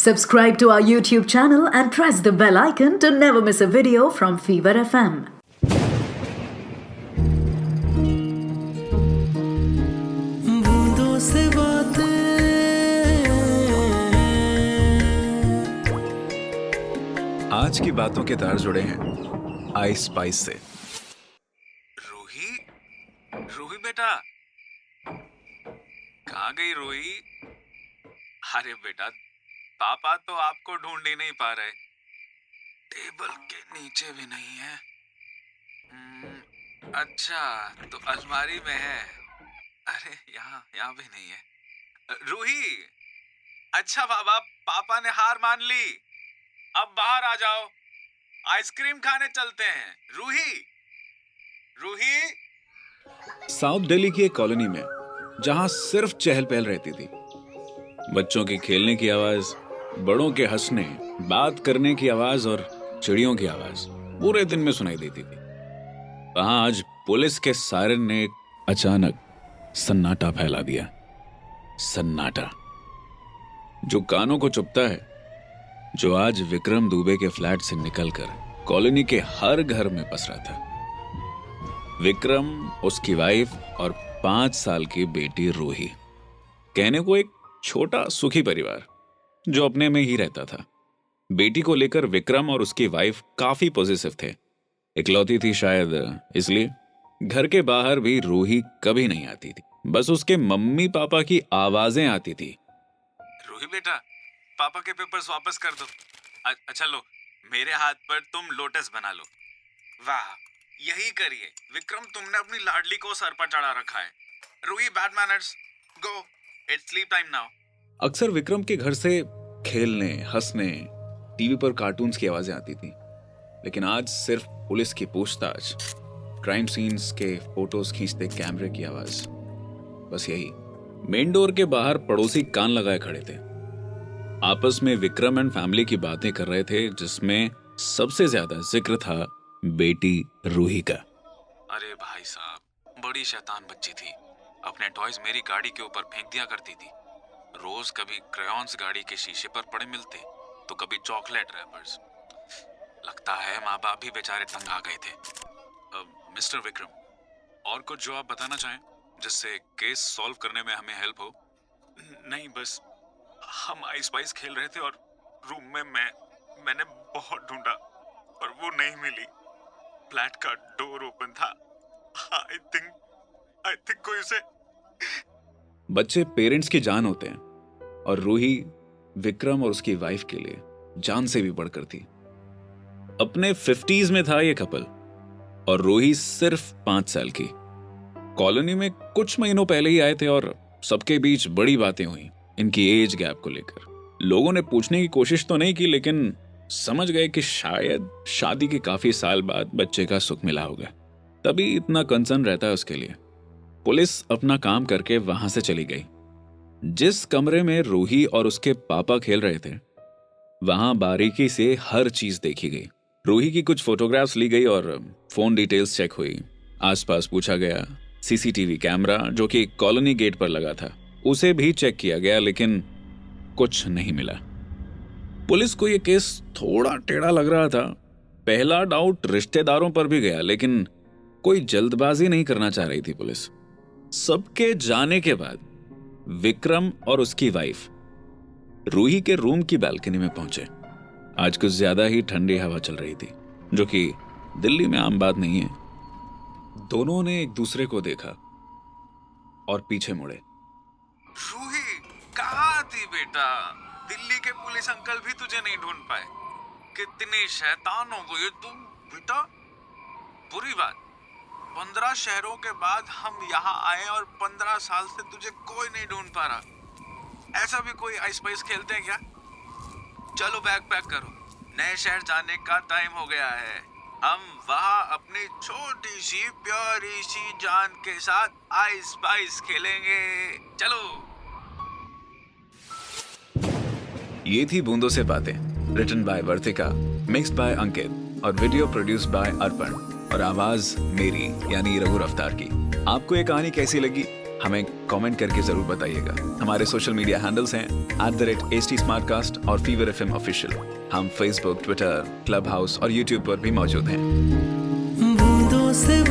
Subscribe to our YouTube channel and press the bell icon to never miss a video from Fever FM. बूंदों से बातें आज की बातों के तार जुड़े हैं आई स्पाइस से। रूही, रूही बेटा, कहाँ गई रूही? अरे बेटा, पापा तो आपको ढूंढ ही नहीं पा रहे। टेबल के नीचे भी नहीं है। अच्छा, तो अलमारी में है। अरे यहाँ भी नहीं है। रूही, अच्छा बाबा, पापा ने हार मान ली। अब बाहर आ जाओ, आइसक्रीम खाने चलते हैं। रूही, रूही। साउथ दिल्ली की एक कॉलोनी में जहां सिर्फ चहल पहल रहती थी। बच्चों की खेलने की आवाज, बड़ों के हंसने, बात करने की आवाज और चिड़ियों की आवाज पूरे दिन में सुनाई देती थी। वहां आज पुलिस के सायरन ने अचानक सन्नाटा फैला दिया। सन्नाटा जो कानों को चुभता है, जो आज विक्रम दुबे के फ्लैट से निकलकर कॉलोनी के हर घर में पसरा था। विक्रम, उसकी वाइफ और 5 साल की बेटी रूही। कहने को एक छोटा सुखी परिवार जो अपने में ही रहता था। बेटी को लेकर विक्रम और उसकी वाइफ काफी पॉजिटिव थे। इकलौती थी शायद, इसलिए घर के बाहर भी रूही कभी नहीं आती थी। बस उसके मम्मी पापा की आवाजें आती थी। रूही बेटा, पापा के पेपर्स वापस कर दो। अच्छा लो, मेरे हाथ पर तुम लोटस बना लो। वाह, यही करिए। विक्रम, तुमने अपनी लाडली को सर पर चढ़ा रखा है। Ruhi, bad manners, go, it's sleep time now. अक्सर विक्रम के घर से खेलने, हंसने, टीवी पर कार्टून्स की आवाजें आती थी, लेकिन आज सिर्फ पुलिस की पूछताछ, क्राइम सीन्स के फोटोज खींचते कैमरे की आवाज। बस यही। मेन डोर के बाहर पड़ोसी कान लगाए खड़े थे। आपस में विक्रम एंड फैमिली की बातें कर रहे थे, जिसमें सबसे ज्यादा जिक्र था बेटी रूही का। अरे भाई साहब, बड़ी शैतान बच्ची थी। अपने टॉयज मेरी गाड़ी के ऊपर फेंक दिया करती थी। रोज कभी क्रेयॉन्स गाड़ी के शीशे पर पड़े मिलते, तो कभी चॉकलेट रैपर्स। लगता है माँ बाप भी बेचारे तंग आ गए थे। मिस्टर विक्रम, और कुछ जो आप बताना चाहें जिससे केस सॉल्व करने में हमें हेल्प हो? नहीं, बस हम आइस पाइस खेल रहे थे और रूम में मैंने बहुत ढूंढा और वो नहीं मिली। फ्लैट का डोर ओपन था। आई थिंक कोई उसे। बच्चे पेरेंट्स की जान होते हैं और रूही विक्रम और उसकी वाइफ के लिए जान से भी बढ़कर थी। अपने 50s में था ये कपल और रूही सिर्फ 5 साल की। कॉलोनी में कुछ महीनों पहले ही आए थे और सबके बीच बड़ी बातें हुई इनकी एज गैप को लेकर। लोगों ने पूछने की कोशिश तो नहीं की, लेकिन समझ गए कि शायद शादी के काफी साल बाद बच्चे का सुख मिला होगा, तभी इतना कंसर्न रहता है उसके लिए। पुलिस अपना काम करके वहां से चली गई। जिस कमरे में रूही और उसके पापा खेल रहे थे, वहां बारीकी से हर चीज देखी गई। रूही की कुछ फोटोग्राफ्स ली गई और फोन डिटेल्स चेक हुई। आसपास पूछा गया। सीसीटीवी कैमरा जो कि कॉलोनी गेट पर लगा था, उसे भी चेक किया गया, लेकिन कुछ नहीं मिला। पुलिस को यह केस थोड़ा टेढ़ा लग रहा था। पहला डाउट रिश्तेदारों पर भी गया, लेकिन कोई जल्दबाजी नहीं करना चाह रही थी पुलिस। सबके जाने के बाद विक्रम और उसकी वाइफ रूही के रूम की बालकनी में पहुंचे। आज कुछ ज्यादा ही ठंडी हवा चल रही थी, जो कि दिल्ली में आम बात नहीं है। दोनों ने एक दूसरे को देखा और पीछे मुड़े। रूही, कहाँ थी बेटा? दिल्ली के पुलिस अंकल भी तुझे नहीं ढूंढ पाए। कितनी शैतान हो गई तुम बेटा। बुरी बात, 15 शहरों के बाद हम यहाँ आए और 15 साल से तुझे कोई नहीं ढूंढ पा रहा। ऐसा भी कोई आइस पाइस खेलते हैं क्या? चलो बैग पैक करो, नए शहर जाने का टाइम हो गया है। हम वहाँ अपनी छोटी सी प्यारी सी जान के साथ आइस पाइस खेलेंगे। चलो। ये थी बूंदों से बातें, written by Vartika, mixed by Ankit और वीडियो प्रोड्यूस्ड बाय अर्पण, और आवाज मेरी यानी रघु रफ्तार की। आपको ये कहानी कैसी लगी हमें कमेंट करके जरूर बताइएगा। हमारे सोशल मीडिया हैंडल्स हैं @HT Smartcast और Fever FM Official। हम फेसबुक, ट्विटर, क्लब हाउस और यूट्यूब पर भी मौजूद हैं। बूंदों से